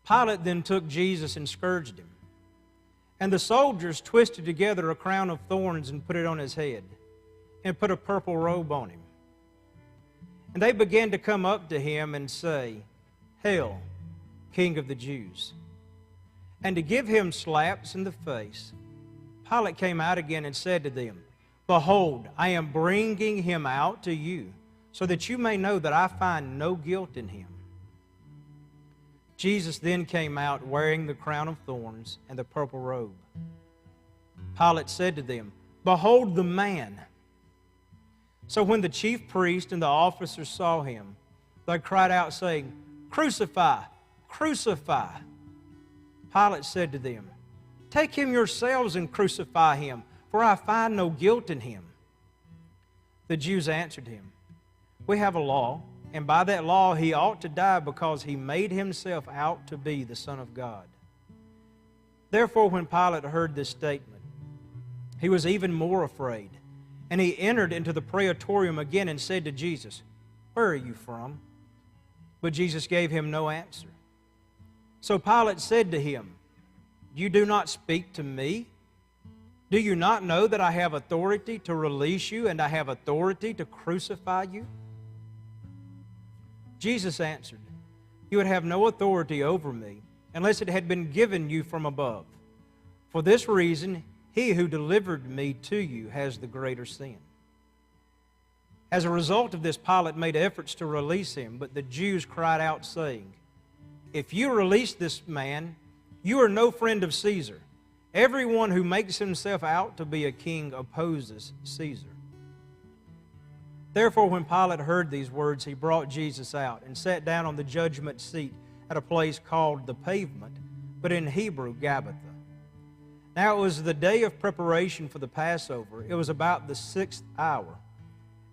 Pilate then took Jesus and scourged him. And the soldiers twisted together a crown of thorns and put it on his head, and put a purple robe on him. And they began to come up to him and say, "Hail, King of the Jews!" And to give him slaps in the face, Pilate came out again and said to them, "Behold, I am bringing him out to you, so that you may know that I find no guilt in him." Jesus then came out wearing the crown of thorns and the purple robe. Pilate said to them, "Behold the man." So when the chief priest and the officers saw him, they cried out, saying, "Crucify! Crucify!" Pilate said to them, "Take him yourselves and crucify him, for I find no guilt in him." The Jews answered him, "We have a law, and by that law he ought to die because he made himself out to be the Son of God." Therefore, when Pilate heard this statement, he was even more afraid, and he entered into the praetorium again and said to Jesus, "Where are you from?" But Jesus gave him no answer. So Pilate said to him, "You do not speak to me? Do you not know that I have authority to release you and I have authority to crucify you?" Jesus answered, "You would have no authority over me unless it had been given you from above. For this reason, he who delivered me to you has the greater sin." As a result of this, Pilate made efforts to release him, but the Jews cried out, saying, "If you release this man, you are no friend of Caesar. Everyone who makes himself out to be a king opposes Caesar." Therefore, when Pilate heard these words, he brought Jesus out and sat down on the judgment seat at a place called the Pavement, but in Hebrew, Gabbatha. Now it was the day of preparation for the Passover. It was about the 6th hour.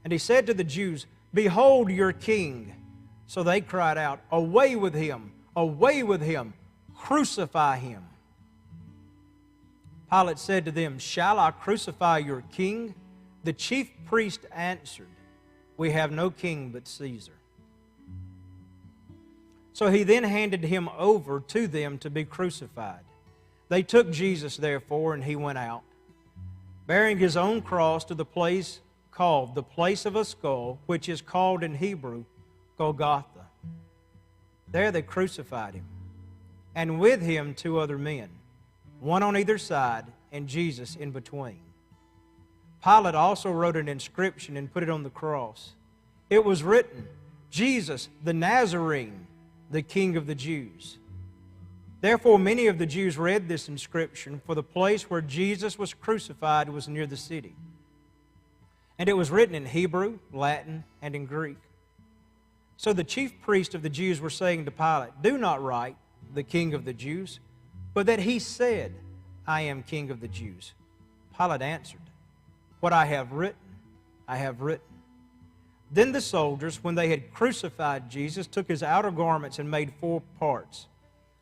And he said to the Jews, "Behold your king." So they cried out, "Away with him! Away with him! Crucify him!" Pilate said to them, "Shall I crucify your king?" The chief priest answered, "We have no king but Caesar." So he then handed him over to them to be crucified. They took Jesus, therefore, and he went out, bearing his own cross to the place called the Place of a Skull, which is called in Hebrew Golgotha. There they crucified him, and with him 2 other men, one on either side, and Jesus in between. Pilate also wrote an inscription and put it on the cross. It was written, "Jesus the Nazarene, the King of the Jews." Therefore many of the Jews read this inscription, for the place where Jesus was crucified was near the city. And it was written in Hebrew, Latin, and in Greek. So the chief priests of the Jews were saying to Pilate, "Do not write, 'the King of the Jews,' but that he said, 'I am King of the Jews.'" Pilate answered, "What I have written, I have written." Then the soldiers, when they had crucified Jesus, took his outer garments and made 4 parts,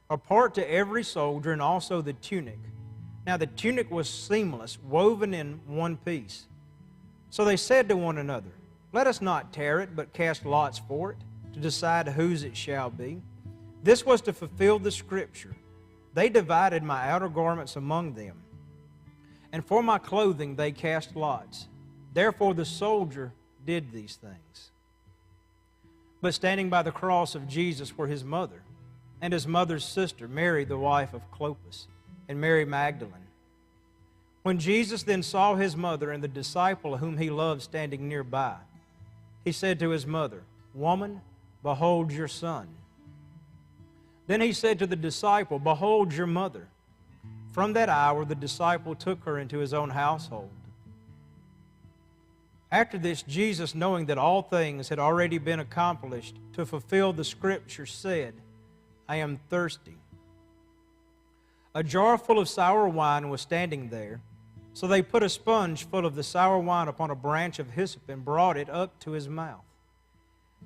a part to every soldier, and also the tunic. Now the tunic was seamless, woven in one piece. So they said to one another, "Let us not tear it, but cast lots for it, to decide whose it shall be." This was to fulfill the Scripture, "They divided my outer garments among them, and for my clothing they cast lots." Therefore the soldier did these things. But standing by the cross of Jesus were his mother, and his mother's sister, Mary, the wife of Clopas, and Mary Magdalene. When Jesus then saw his mother and the disciple whom he loved standing nearby, he said to his mother, "Woman, behold your son." Then he said to the disciple, "Behold your mother." From that hour the disciple took her into his own household. After this, Jesus, knowing that all things had already been accomplished to fulfill the Scripture, said, "I am thirsty." A jar full of sour wine was standing there, so they put a sponge full of the sour wine upon a branch of hyssop and brought it up to his mouth.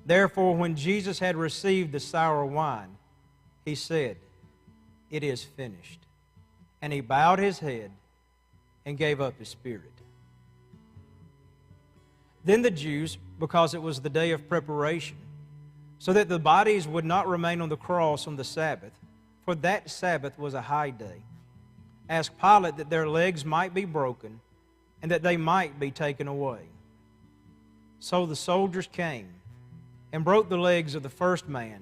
Therefore, when Jesus had received the sour wine, he said, "It is finished." And he bowed his head and gave up his spirit. Then the Jews, because it was the day of preparation, so that the bodies would not remain on the cross on the Sabbath, for that Sabbath was a high day, asked Pilate that their legs might be broken and that they might be taken away. So the soldiers came and broke the legs of the first man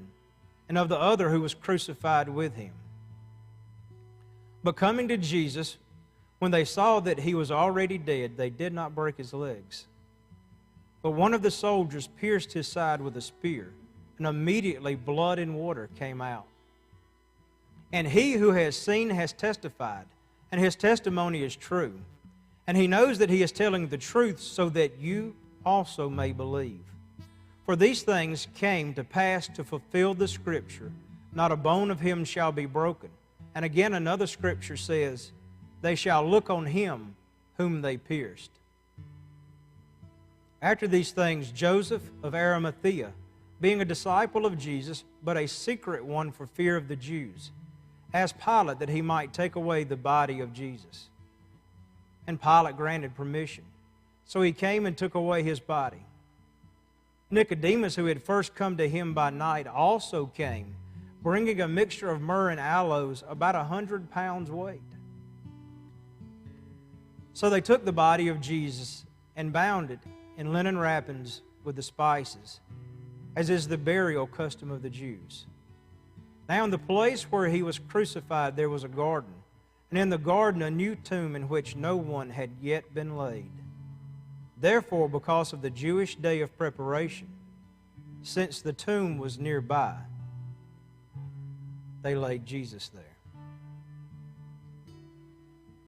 and of the other who was crucified with him. But coming to Jesus, when they saw that he was already dead, they did not break his legs. But one of the soldiers pierced his side with a spear, and immediately blood and water came out. And he who has seen has testified, and his testimony is true. And he knows that he is telling the truth, so that you also may believe. For these things came to pass to fulfill the Scripture, not a bone of him shall be broken. And again another Scripture says, they shall look on him whom they pierced. After these things, Joseph of Arimathea, being a disciple of Jesus, but a secret one for fear of the Jews, asked Pilate that he might take away the body of Jesus. And Pilate granted permission. So he came and took away his body. Nicodemus, who had first come to him by night, also came, bringing a mixture of myrrh and aloes, about 100 pounds weight. So they took the body of Jesus and bound it in linen wrappings with the spices, as is the burial custom of the Jews. Now in the place where he was crucified there was a garden, and in the garden a new tomb in which no one had yet been laid. Therefore, because of the Jewish day of preparation, since the tomb was nearby, they laid Jesus there.